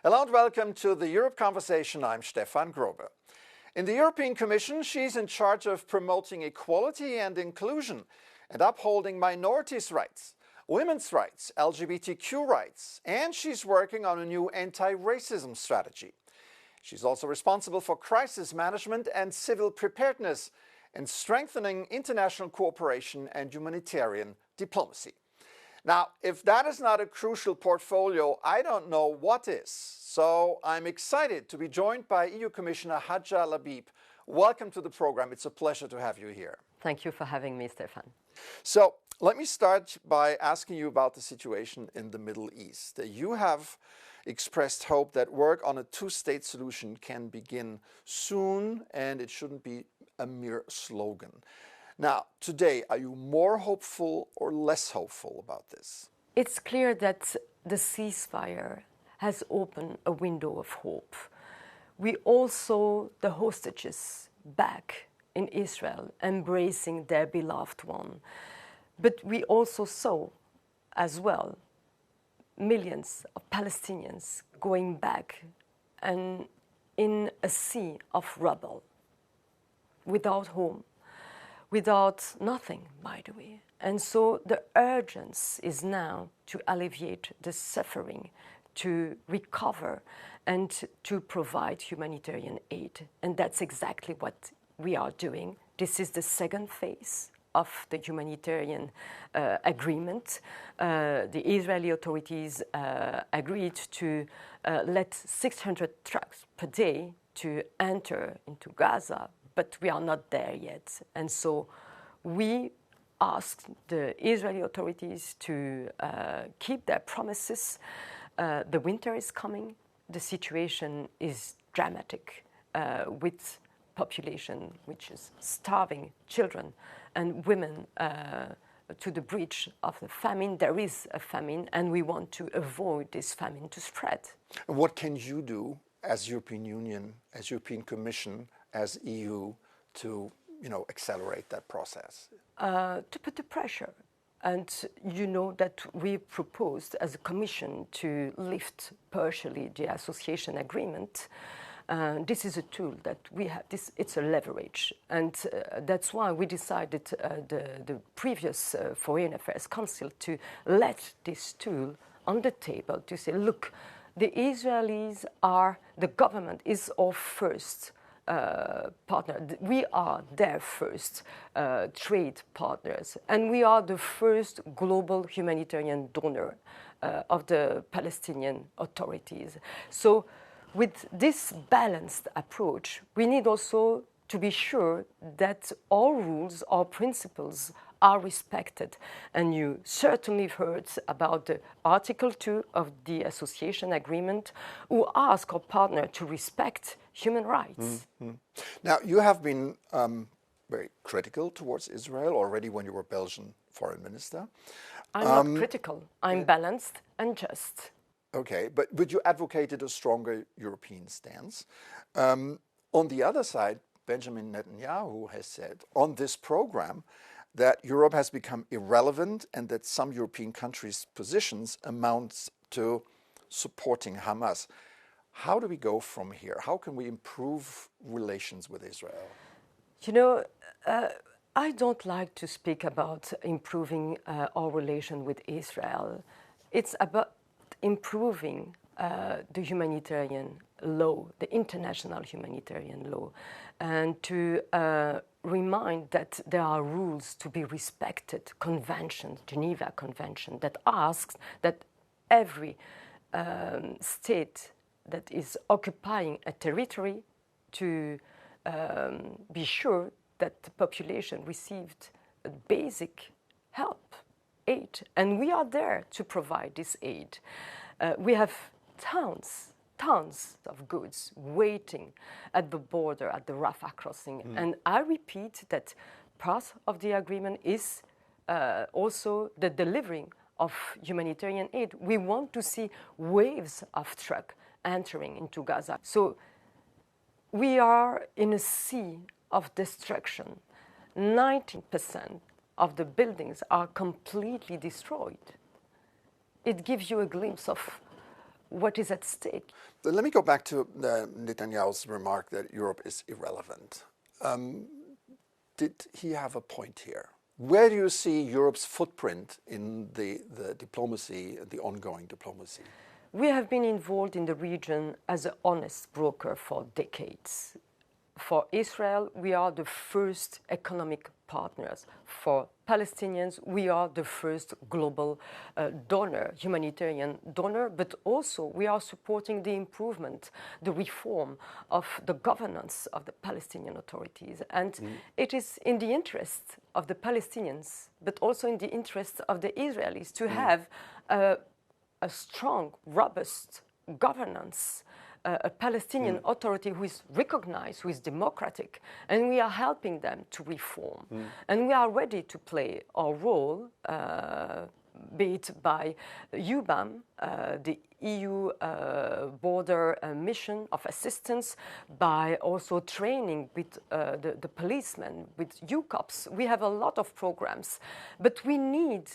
Hello and welcome to the Europe Conversation. I'm Stefan Grobe. In the European Commission, she's in charge of promoting equality and inclusion and upholding minorities' rights, women's rights, LGBTQ rights, and she's working on a new anti-racism strategy. She's also responsible for crisis management and civil preparedness and strengthening international cooperation and humanitarian diplomacy. Now, if that is not a crucial portfolio, I don't know what is. So I'm excited to be joined by EU Commissioner Hadja Lahbib. Welcome to the program. It's a pleasure to have you here. Thank you for having me, Stefan. So let me start by asking you about the situation in the Middle East. You have expressed hope that work on a two-state solution can begin soon, and it shouldn't be a mere slogan. Now, today, are you more hopeful or less hopeful about this? It's clear that the ceasefire has opened a window of hope. We all saw the hostages back in Israel, embracing their beloved one. But we also saw, as well, millions of Palestinians going back and in a sea of rubble, without home, without nothing, by the way. And so the urgency is now to alleviate the suffering, to recover, and to provide humanitarian aid. And that's exactly what we are doing. This is the second phase of the humanitarian agreement. The Israeli authorities agreed to let 600 trucks per day to enter into Gaza, but we are not there yet. And so we asked the Israeli authorities to keep their promises. The winter is coming. The situation is dramatic with population which is starving, children and women to the breach of the famine. There is a famine, and we want to avoid this famine to spread. What can you do as European Union, as European Commission, as EU to accelerate that process? To put the pressure. And you know that we proposed as a Commission to lift partially the association agreement. This is a tool that we have. It's a leverage, and that's why we decided the previous Foreign Affairs Council to let this tool on the table to say, look, the Israelis the government is our first partner. We are their first trade partners, and we are the first global humanitarian donor of the Palestinian authorities. So with this balanced approach, we need also to be sure that all rules, all principles are respected. And you certainly heard about the Article 2 of the Association Agreement, who ask our partner to respect human rights. Mm-hmm. Now, you have been very critical towards Israel already when you were Belgian foreign minister. I'm not critical. I'm balanced and just. Okay, but you advocated a stronger European stance. On the other side, Benjamin Netanyahu has said on this program that Europe has become irrelevant and that some European countries' positions amounts to supporting Hamas. How do we go from here? How can we improve relations with Israel? You know, I don't like to speak about improving our relation with Israel. It's about improving the humanitarian law, the international humanitarian law, and to remind that there are rules to be respected, conventions, Geneva Convention, that asks that every state that is occupying a territory to be sure that the population received basic help, aid, and we are there to provide this aid. We have tons of goods waiting at the border, at the Rafah crossing. And I repeat that part of the agreement is also the delivering of humanitarian aid. We want to see waves of trucks entering into Gaza. So we are in a sea of destruction. 90% of the buildings are completely destroyed. It gives you a glimpse of what is at stake. Let me go back to Netanyahu's remark that Europe is irrelevant. Did he have a point here? Where do you see Europe's footprint in the diplomacy, the ongoing diplomacy? We have been involved in the region as an honest broker for decades. For Israel, we are the first economic partners. For Palestinians, we are the first global donor, humanitarian donor, but also we are supporting the improvement, the reform of the governance of the Palestinian authorities. And it is in the interest of the Palestinians, but also in the interest of the Israelis to have a strong, robust governance, a Palestinian authority who is recognized, who is democratic, and we are helping them to reform. And we are ready to play our role, be it by UBAM, the EU border mission of assistance, by also training with the policemen, with UCOPS. We have a lot of programs, but we need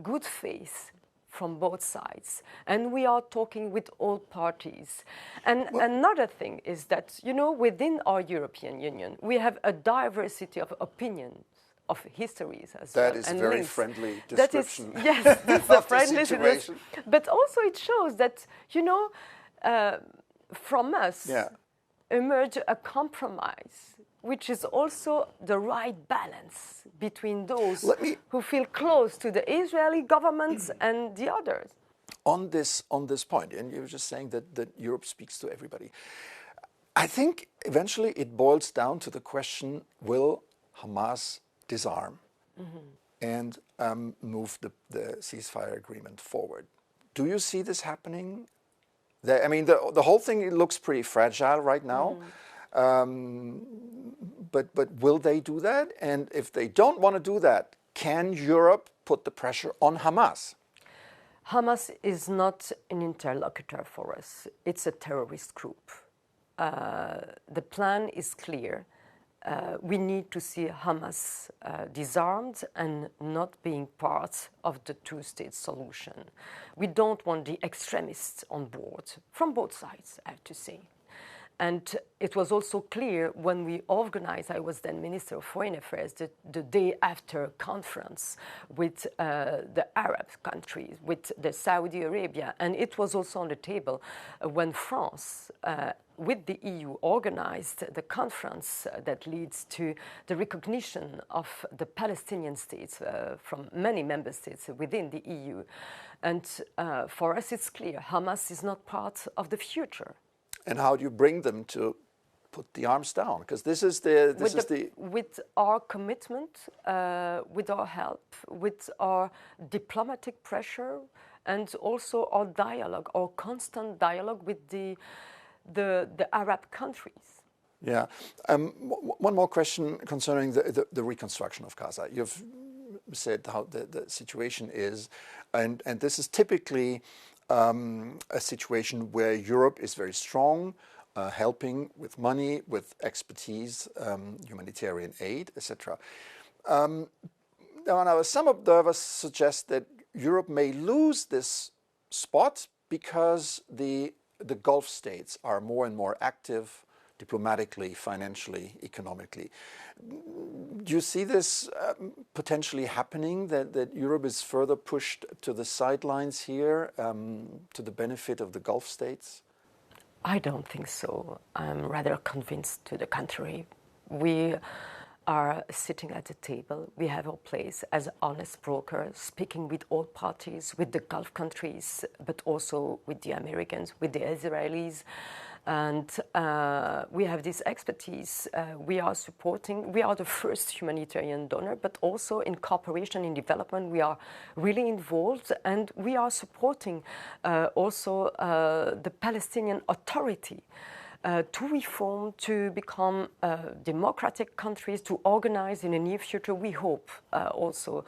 good faith from both sides, and we are talking with all parties. And another thing is that, you know, within our European Union, we have a diversity of opinions, of histories as well. That is and very links. friendly description. That is, yes, this is a of the friendly situation. But also it shows that, you know, from us emerge a compromise, which is also the right balance between those who feel close to the Israeli government and the others. On this point, and you were just saying that Europe speaks to everybody. I think eventually it boils down to the question, will Hamas disarm and move the ceasefire agreement forward? Do you see this happening? I mean, the whole thing looks pretty fragile right now. But will they do that? And if they don't want to do that, can Europe put the pressure on Hamas? Hamas is not an interlocutor for us. It's a terrorist group. The plan is clear. We need to see Hamas disarmed and not being part of the two-state solution. We don't want the extremists on board, from both sides, I have to say. And it was also clear when we organized, I was then Minister of Foreign Affairs, the day after conference with the Arab countries, with the Saudi Arabia, and it was also on the table when France, with the EU, organized the conference that leads to the recognition of the Palestinian states from many member states within the EU. And for us it's clear, Hamas is not part of the future. And how do you bring them to put the arms down? Because with our commitment, with our help, with our diplomatic pressure, and also our dialogue, our constant dialogue with the Arab countries. Yeah. One more question concerning the reconstruction of Gaza. You've said how the situation is, and this is typically a situation where Europe is very strong, helping with money, with expertise, humanitarian aid, etc. Now, some observers suggest that Europe may lose this spot because the Gulf states are more and more active diplomatically, financially, economically. Do you see this potentially happening, that Europe is further pushed to the sidelines here to the benefit of the Gulf states? I don't think so. I'm rather convinced to the contrary. We are sitting at the table. We have our place as honest brokers, speaking with all parties, with the Gulf countries, but also with the Americans, with the Israelis. And we have this expertise. We are supporting. We are the first humanitarian donor, but also in cooperation in development, we are really involved, and we are supporting also the Palestinian Authority to reform, to become democratic countries, to organize in the near future, we hope, also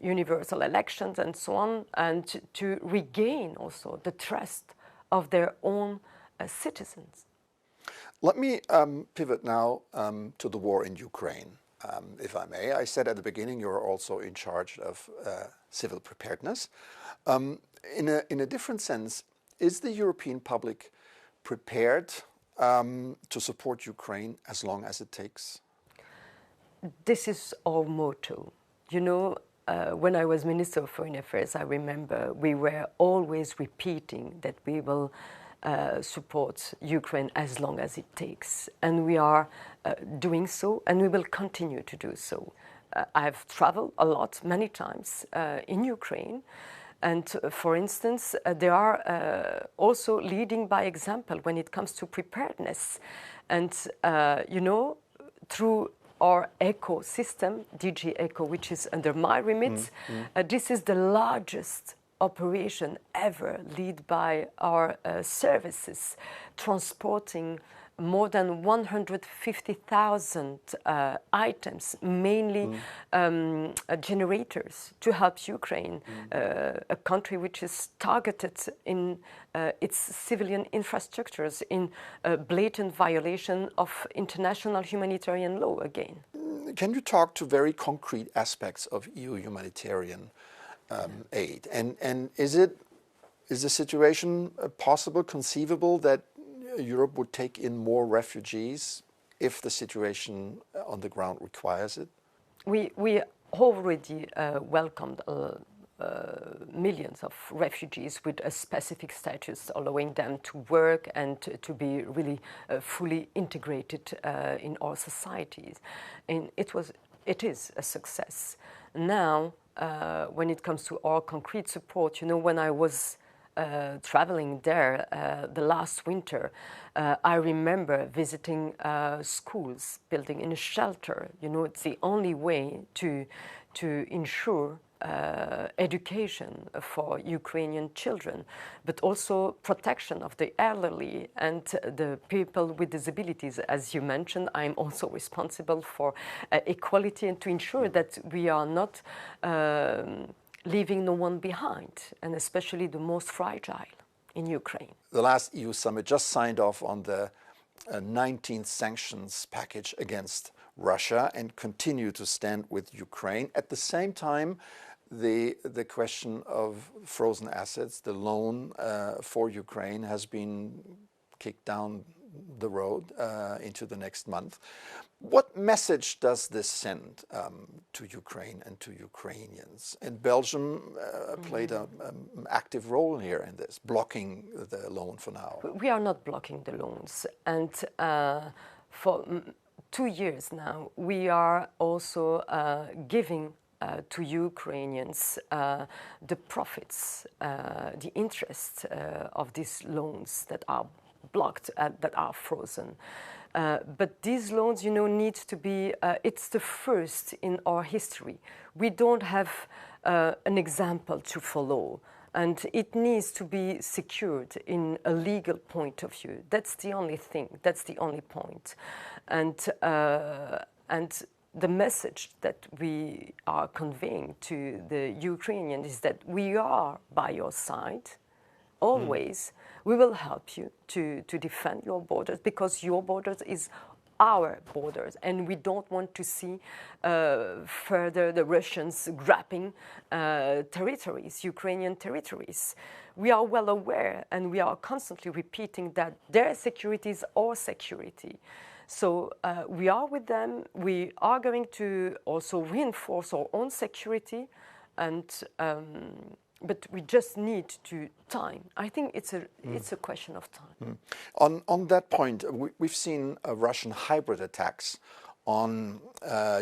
universal elections and so on, and to regain also the trust of their own citizens. Let me pivot now to the war in Ukraine. if I may. I said at the beginning you're also in charge of civil preparedness. In a different sense, is the European public prepared to support Ukraine as long as it takes? This is our motto. You know, when I was Minister of Foreign Affairs, I remember we were always repeating that we will support Ukraine as long as it takes. And we are doing so, and we will continue to do so. I've traveled a lot, many times, in Ukraine. And for instance, they are also leading by example when it comes to preparedness. And, you know, through our ECHO system, DG ECHO, which is under my remit, this is the largest operation ever led by our services, transporting more than 150,000 items, mainly generators, to help Ukraine, a country which is targeted in its civilian infrastructures in a blatant violation of international humanitarian law again. Can you talk to very concrete aspects of EU humanitarian aid? And is the situation possible, conceivable, that Europe would take in more refugees if the situation on the ground requires it? We already welcomed millions of refugees with a specific status, allowing them to work and to be really fully integrated in our societies. And it is a success. Now, when it comes to our concrete support, you know, when I was traveling there the last winter, I remember visiting schools, building in a shelter. You know, it's the only way to ensure education for Ukrainian children, but also protection of the elderly and the people with disabilities. As you mentioned, I'm also responsible for equality and to ensure that we are not leaving no one behind, and especially the most fragile in Ukraine. The last EU summit just signed off on the 19th sanctions package against Russia and continue to stand with Ukraine. At the same time, the question of frozen assets, the loan for Ukraine, has been kicked down the road into the next month. What message does this send to Ukraine and to Ukrainians? And Belgium played an active role here in this, blocking the loan for now. We are not blocking the loans. And for 2 years now, we are also giving to Ukrainians the profits, the interest of these loans that are blocked, that are frozen. But these loans, you know, need to be, it's the first in our history. We don't have an example to follow, and it needs to be secured in a legal point of view. That's the only thing, that's the only point. And the message that we are conveying to the Ukrainians is that we are by your side, always. We will help you to defend your borders, because your borders is our borders, and we don't want to see further the Russians grabbing territories, Ukrainian territories. We are well aware, and we are constantly repeating that their security is our security. So we are with them. We are going to also reinforce our own security, and but we just need to time. I think it's a question of time. On that point, we've seen Russian hybrid attacks on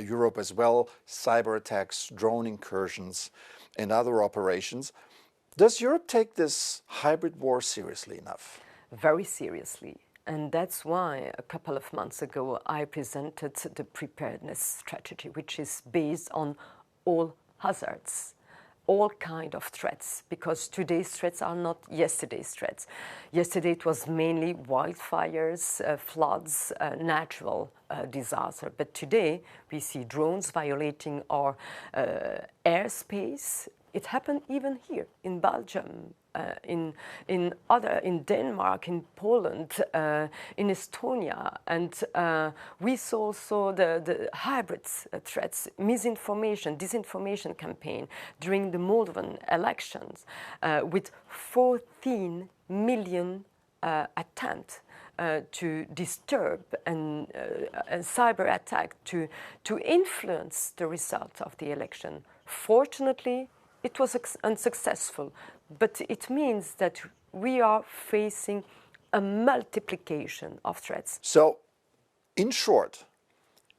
Europe as well, cyber attacks, drone incursions, and other operations. Does Europe take this hybrid war seriously enough? Very seriously. And that's why a couple of months ago I presented the preparedness strategy, which is based on all hazards, all kinds of threats, because today's threats are not yesterday's threats. Yesterday it was mainly wildfires, floods, natural disaster. But today we see drones violating our airspace. It happened even here in Belgium in Denmark, in Poland, in Estonia, and we saw also the hybrid threats, misinformation, disinformation campaign during the Moldovan elections, with 14 million attempts to disturb and a cyber attack to influence the result of the election. Fortunately, it was unsuccessful, but it means that we are facing a multiplication of threats. So, in short,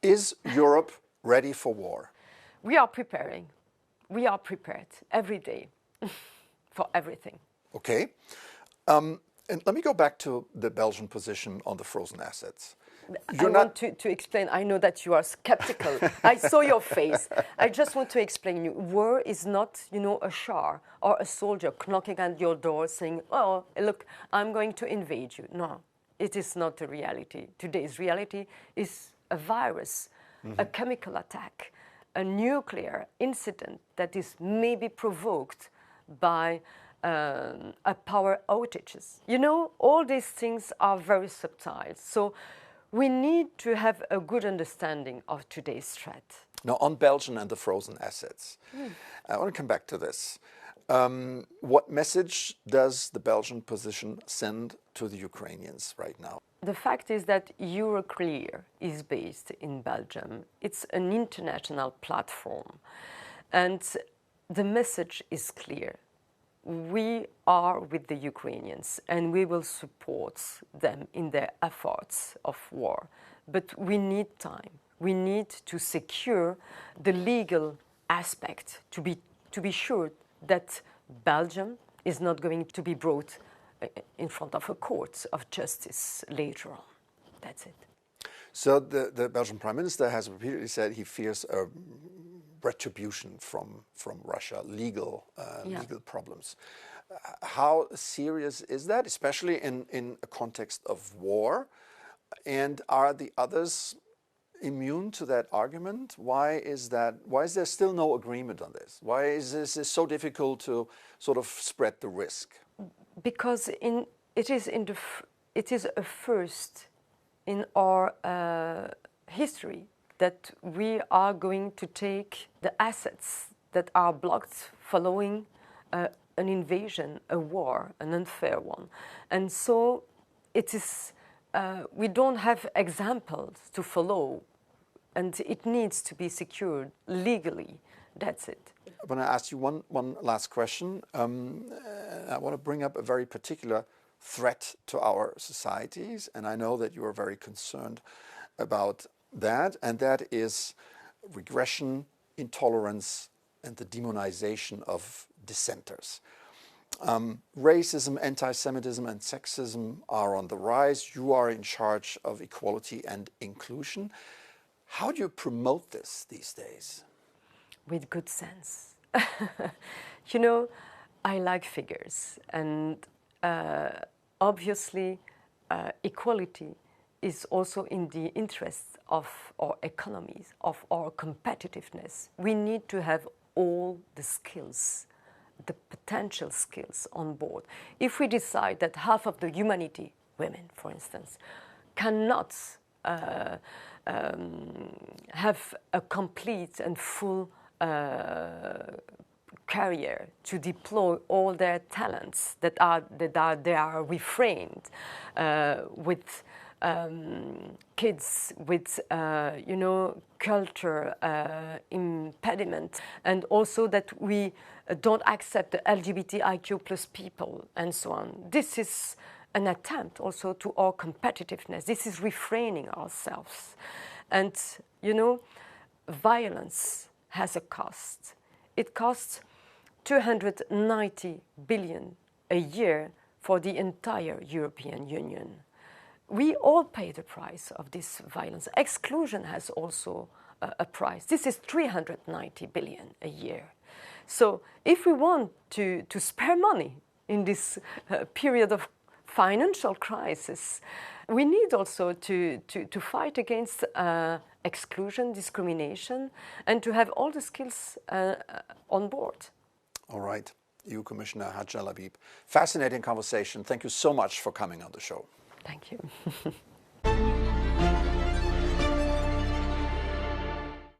is Europe ready for war? We are preparing. We are prepared every day for everything. Okay. And let me go back to the Belgian position on the frozen assets. I want to explain. I know that you are skeptical. I saw your face. I just want to explain you. War is not, a Shah or a soldier knocking at your door saying, oh, look, I'm going to invade you. No, it is not the reality. Today's reality is a virus, a chemical attack, a nuclear incident that is maybe provoked by a power outages. All these things are very subtle. So we need to have a good understanding of today's threat. Now, on Belgium and the frozen assets, I want to come back to this. What message does the Belgian position send to the Ukrainians right now? The fact is that Euroclear is based in Belgium. It's an international platform. And the message is clear. We are with the Ukrainians and we will support them in their efforts of war. But we need time. We need to secure the legal aspect to be sure that Belgium is not going to be brought in front of a court of justice later on. That's it. So the Belgian Prime Minister has repeatedly said he fears a retribution from Russia, legal problems. How serious is that, especially in a context of war? And are the others immune to that argument? Why is that? Why is there still no agreement on this? Why is this so difficult to sort of spread the risk? Because it is a first in our history that we are going to take the assets that are blocked following an invasion, a war, an unfair one. And so it is, we don't have examples to follow, and it needs to be secured legally. That's it. I want to ask you one last question. I want to bring up a very particular threat to our societies, and I know that you are very concerned about that, and that is regression, intolerance, and the demonization of dissenters. Racism, anti-Semitism, and sexism are on the rise. You are in charge of equality and inclusion. How do you promote this these days? With good sense. I like figures, and obviously equality is also in the interest of our economies, of our competitiveness. We need to have all the skills, the potential skills on board. If we decide that half of the humanity, women for instance, cannot have a complete and full career to deploy all their talents that they are refrained with kids with culture impediment, and also that we don't accept the LGBTIQ plus people and so on. This is an attempt also to our competitiveness. This is refraining ourselves. And violence has a cost. It costs 290 billion a year for the entire European Union. We all pay the price of this violence. Exclusion has also a price. This is 390 billion a year. So if we want to spare money in this period of financial crisis, we need also to fight against exclusion, discrimination, and to have all the skills on board. All right. EU Commissioner Hadja Lahbib. Fascinating conversation. Thank you so much for coming on the show. Thank you.